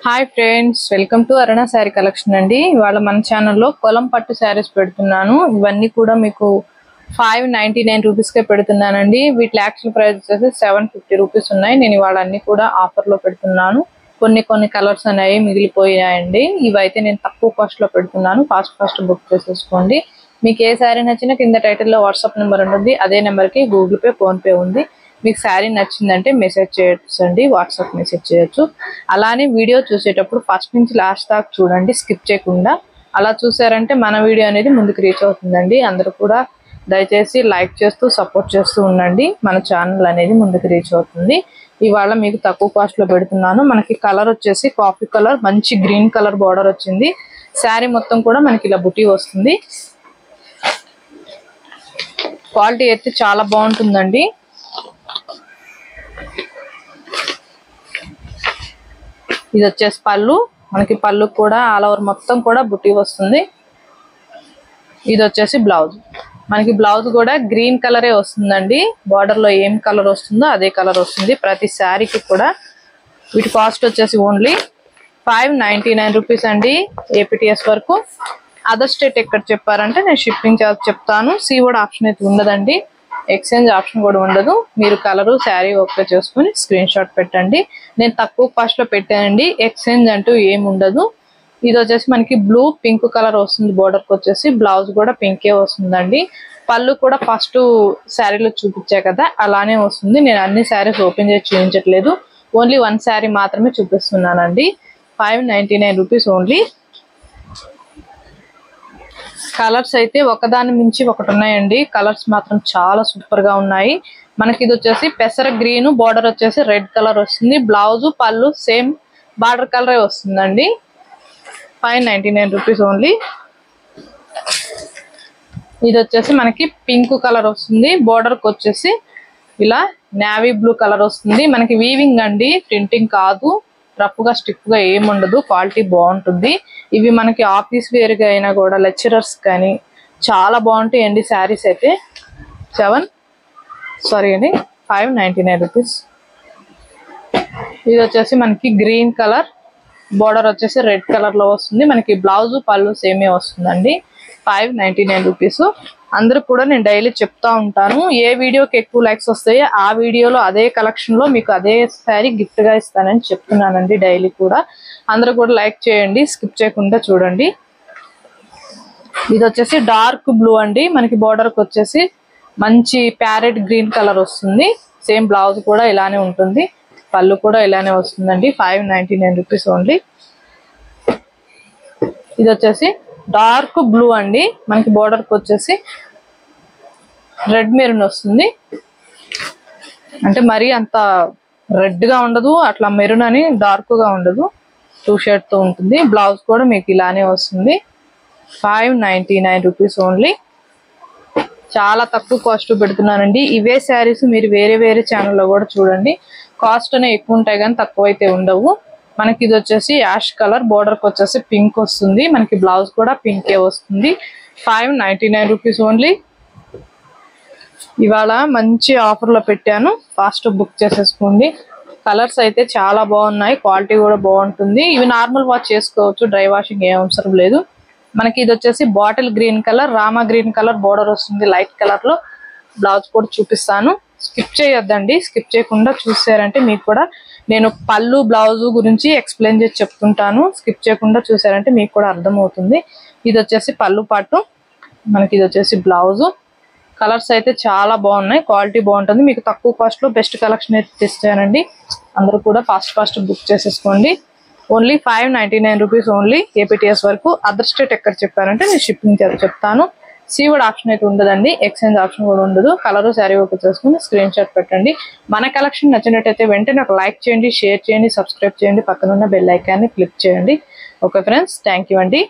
Hi friends, welcome to Aruna sari collection అండి. ఇవాళ మన ఛానల్లో పొలం పట్టు శారీస్ పెడుతున్నాను. ఇవన్నీ కూడా మీకు 599 రూపీస్కే పెడుతున్నానండి. వీటి యాక్చువల్ ప్రైస్ వచ్చేసి 750 రూపీస్ ఉన్నాయి. నేను ఇవాళ అన్ని కూడా ఆఫర్లో పెడుతున్నాను. కొన్ని కలర్స్ అనేవి మిగిలిపోయాయండి. ఇవైతే నేను తక్కువ కాస్ట్ లో పెడుతున్నాను. ఫాస్ట్ బుక్ చేసేసుకోండి. మీకు ఏ శారీ నచ్చినా కింద టైటిల్లో వాట్సాప్ నెంబర్ ఉంటుంది. అదే నెంబర్కి గూగుల్ పే, ఫోన్ పే ఉంది. మీకు శారీ నచ్చిందంటే మెసేజ్ చేయొచ్చండి, వాట్సాప్ మెసేజ్ చేయొచ్చు. అలానే వీడియో చూసేటప్పుడు ఫస్ట్ నుంచి లాస్ట్ దాకా చూడండి, స్కిప్ చేయకుండా. అలా చూసారంటే మన వీడియో అనేది ముందుకు రీచ్ అవుతుందండి. అందరూ కూడా దయచేసి లైక్ చేస్తూ సపోర్ట్ చేస్తూ ఉండండి. మన ఛానల్ అనేది ముందుకు రీచ్ అవుతుంది. ఇవాళ మీకు తక్కువ కాస్ట్ లో పెడుతున్నాను. మనకి కలర్ వచ్చేసి కాఫీ కలర్, మంచి గ్రీన్ కలర్ బార్డర్ వచ్చింది. శారీ మొత్తం కూడా మనకి ఇలా బుటీ వస్తుంది. క్వాలిటీ అయితే చాలా బాగుంటుందండి. ఇది వచ్చేసి పళ్ళు, మనకి పళ్ళు కూడా ఆల్ ఓవర్ మొత్తం కూడా బుటీ వస్తుంది. ఇది వచ్చేసి బ్లౌజ్, మనకి బ్లౌజ్ కూడా గ్రీన్ కలరే వస్తుందండి. బార్డర్ లో ఏం కలర్ వస్తుందో అదే కలర్ వస్తుంది ప్రతి శారీకి కూడా. వీటి కాస్ట్ వచ్చేసి ఓన్లీ 599 రూపీస్ అండి, ఏపీటీఎస్ వరకు. అదర్ స్టేట్ ఎక్కడ చెప్పారంటే నేను షిప్పింగ్ చార్జ్ చెప్తాను. సీవర్డ్ ఆప్షన్ అయితే ఉండదండి, ఎక్స్చేంజ్ ఆప్షన్ కూడా ఉండదు. మీరు కలరు శారీ ఓకే చేసుకుని స్క్రీన్ షాట్ పెట్టండి. నేను తక్కువ కాస్ట్ లో పెట్టానండి, ఎక్స్చేంజ్ అంటూ ఏమి ఉండదు. ఇది వచ్చేసి మనకి బ్లూ పింక్ కలర్ వస్తుంది. బోర్డర్కి వచ్చేసి బ్లౌజ్ కూడా పింకే వస్తుందండి. పళ్ళు కూడా ఫస్ట్ శారీలో చూపించా కదా, అలానే వస్తుంది. నేను అన్ని శారీస్ ఓపెన్ చేసి చూపించట్లేదు, ఓన్లీ వన్ శారీ మాత్రమే చూపిస్తున్నానండి. 599 రూపీస్ ఓన్లీ. కలర్స్ అయితే ఒకదాని మించి ఒకటి ఉన్నాయండి. కలర్స్ మాత్రం చాలా సూపర్ గా ఉన్నాయి. మనకి ఇది వచ్చేసి పెసర గ్రీన్, బోర్డర్ వచ్చేసి రెడ్ కలర్ వస్తుంది. బ్లౌజ్ పళ్ళు సేమ్ బార్డర్ కలరే వస్తుందండి. 599 రూపీస్ ఓన్లీ. ఇది వచ్చేసి మనకి పింక్ కలర్ వస్తుంది. బోర్డర్కి వచ్చేసి ఇలా నేవీ బ్లూ కలర్ వస్తుంది. మనకి వీవింగ్ అండి, ప్రింటింగ్ కాదు. రఫ్ గా స్టిఫ్ గా ఏమి ఉండదు, క్వాలిటీ బాగుంటుంది. ఇవి మనకి ఆఫీస్ వేర్ గా అయినా కూడా, లెక్చరర్స్ కానీ చాలా బాగుంటాయండి శారీస్ అయితే. 599 రూపీస్. ఇది వచ్చేసి మనకి గ్రీన్ కలర్, బోర్డర్ వచ్చేసి రెడ్ కలర్ లో వస్తుంది. మనకి బ్లౌజ్ పళ్ళు సేమే వస్తుందండి. 599 రూపీస్. అందరూ కూడా నేను డైలీ చెప్తా ఉంటాను, ఏ వీడియోకి ఎక్కువ లైక్స్ వస్తాయో ఆ వీడియోలో అదే కలెక్షన్ లో మీకు అదే శారీ గిఫ్ట్ గా ఇస్తానని చెప్తున్నానండి డైలీ కూడా. అందరూ కూడా లైక్ చేయండి, స్కిప్ చేయకుండా చూడండి. ఇది వచ్చేసి డార్క్ బ్లూ అండి. మనకి బోర్డర్ కి వచ్చేసి మంచి ప్యారెట్ గ్రీన్ కలర్ వస్తుంది. సేమ్ బ్లౌజ్ కూడా ఇలానే ఉంటుంది, పళ్ళు కూడా ఇలానే వస్తుందండి. 599 రూపీస్ ఓన్లీ. ఇది వచ్చేసి డార్క్ బ్లూ అండి. మనకి బోర్డర్ కి వచ్చేసి రెడ్ మెరూన్ వస్తుంది. అంటే మరీ అంత రెడ్ గా ఉండదు, అట్లా మెరూన్ అని డార్క్ గా ఉండదు, 2 షేడ్ తో ఉంటుంది. బ్లౌజ్ కూడా మీకు ఇలానే వస్తుంది. 599 రూపీస్ ఓన్లీ. చాలా తక్కువ కాస్ట్ పెడుతున్నానండి. ఇవే శారీస్ మీరు వేరే ఛానల్లో కూడా చూడండి, కాస్ట్ అనే ఎక్కువ ఉంటాయి కానీ తక్కువ అయితే ఉండవు. మనకి ఇది వచ్చేసి యాష్ కలర్, బోర్డర్ కి వచ్చేసి పింక్ వస్తుంది. మనకి బ్లౌజ్ కూడా పింకే వస్తుంది. 599 రూపీస్ ఓన్లీ. ఇవాళ మంచి ఆఫర్ లో పెట్టాను, ఫాస్ట్ బుక్ చేసేసుకోండి. కలర్స్ అయితే చాలా బాగున్నాయి, క్వాలిటీ కూడా బాగుంటుంది. ఇవి నార్మల్ వాష్ చేసుకోవచ్చు, డ్రై వాషింగ్ ఏం అవసరం లేదు. మనకి ఇది వచ్చేసి bottle green colour, Rama green colour border వస్తుంది లైట్ కలర్ లో. బ్లౌజ్ కూడా చూపిస్తాను, స్కిప్ చేయొద్దండి. స్కిప్ చేయకుండా చూసారంటే మీకు కూడా నేను పళ్ళు బ్లౌజ్ గురించి ఎక్స్ప్లెయిన్ చేసి చెప్తుంటాను. స్కిప్ చేయకుండా చూసారంటే మీకు కూడా అర్థమవుతుంది. ఇది వచ్చేసి పళ్ళు పాటు, మనకి ఇది వచ్చేసి బ్లౌజ్. కలర్స్ అయితే చాలా బాగున్నాయి, క్వాలిటీ బాగుంటుంది. మీకు తక్కువ కాస్ట్ లో బెస్ట్ కలెక్షన్ అయితే తెస్తానండి. అందరూ కూడా ఫాస్ట్ బుక్ చేసేసుకోండి. ఓన్లీ 599 రూపీస్ ఓన్లీ, ఏపీటీఎస్ వరకు. అదర్ స్టేట్ ఎక్కడ చెప్పారంటే నేను షిప్పింగ్ చెప్తాను. సీవర్డ్ ఆప్షన్ అయితే ఉండదండి, ఎక్స్చేంజ్ ఆప్షన్ కూడా ఉండదు. కలర్ శారీ ఓకే చేసుకుని స్క్రీన్ షాట్ పెట్టండి. మన కలెక్షన్ నచ్చినట్టయితే వెంటనే ఒక లైక్ చేయండి, షేర్ చేయండి, సబ్స్క్రైబ్ చేయండి, పక్కన ఉన్న బెల్ ఐకాన్ని క్లిక్ చేయండి. ఓకే ఫ్రెండ్స్, థ్యాంక్ యూ అండి.